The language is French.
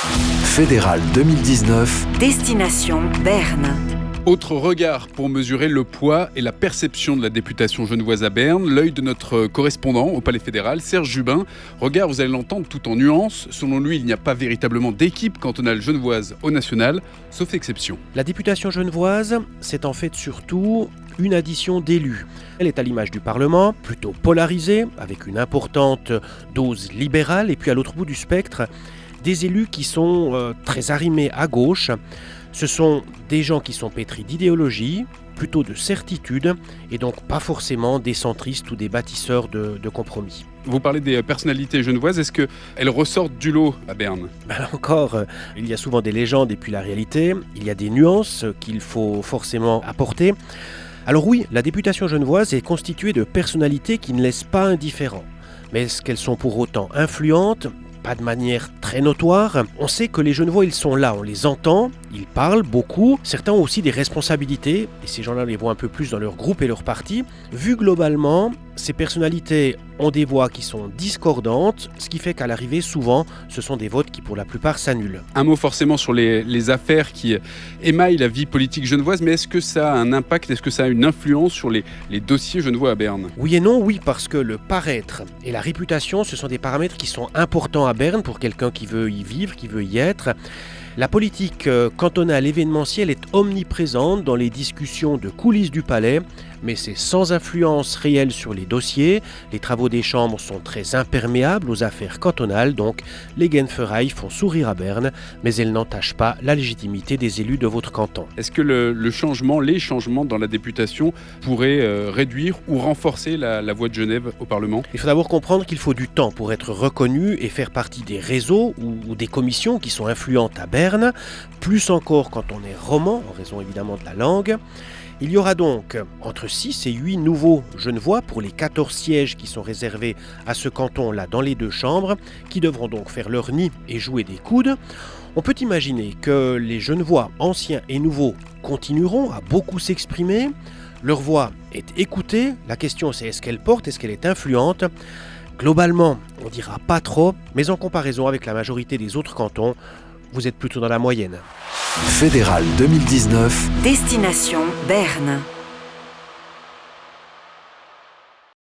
Fédéral 2019. Destination Berne. Autre regard pour mesurer le poids et la perception de la députation genevoise à Berne, l'œil de notre correspondant au Palais fédéral, Serge Jubin. Regard, vous allez l'entendre, tout en nuances. Selon lui, il n'y a pas véritablement d'équipe cantonale genevoise au national, sauf exception. La députation genevoise, c'est en fait surtout une addition d'élus. Elle est à l'image du Parlement, plutôt polarisée, avec une importante dose libérale, et puis à l'autre bout du spectre, des élus qui sont très arrimés à gauche. Ce sont des gens qui sont pétris d'idéologie, plutôt de certitude, et donc pas forcément des centristes ou des bâtisseurs de compromis. Vous parlez des personnalités genevoises, est-ce qu'elles ressortent du lot à Berne ? Là encore, il y a souvent des légendes et puis la réalité. Il y a des nuances qu'il faut forcément apporter. Alors oui, la députation genevoise est constituée de personnalités qui ne laissent pas indifférents. Mais est-ce qu'elles sont pour autant influentes ? Pas de manière très notoire. On sait que les Genevois, ils sont là, on les entend, ils parlent beaucoup. Certains ont aussi des responsabilités, et ces gens-là les voient un peu plus dans leur groupe et leur parti. Vu globalement, ces personnalités ont des voix qui sont discordantes, ce qui fait qu'à l'arrivée, souvent, ce sont des votes qui, pour la plupart, s'annulent. Un mot forcément sur les affaires qui émaillent la vie politique genevoise, mais est-ce que ça a un impact, est-ce que ça a une influence sur les dossiers genevois à Berne ? Oui et non, oui, parce que le paraître et la réputation, ce sont des paramètres qui sont importants à Berne pour quelqu'un qui veut y vivre, qui veut y être. La politique cantonale événementielle est omniprésente dans les discussions de coulisses du palais, mais c'est sans influence réelle sur les dossiers. Les travaux des chambres sont très imperméables aux affaires cantonales, donc les Genferailles font sourire à Berne, mais elles n'entachent pas la légitimité des élus de votre canton. Est-ce que les changements dans la députation pourraient réduire ou renforcer la voix de Genève au Parlement ? Il faut d'abord comprendre qu'il faut du temps pour être reconnu et faire partie des réseaux ou des commissions qui sont influentes à Berne, plus encore quand on est roman, en raison évidemment de la langue. Il y aura donc entre 6 et 8 nouveaux Genevois pour les 14 sièges qui sont réservés à ce canton-là dans les deux chambres, qui devront donc faire leur nid et jouer des coudes. On peut imaginer que les Genevois anciens et nouveaux continueront à beaucoup s'exprimer. Leur voix est écoutée. La question c'est est-ce qu'elle porte, est-ce qu'elle est influente ? Globalement, on dira pas trop, mais en comparaison avec la majorité des autres cantons, vous êtes plutôt dans la moyenne. Fédéral 2019. Destination Berne.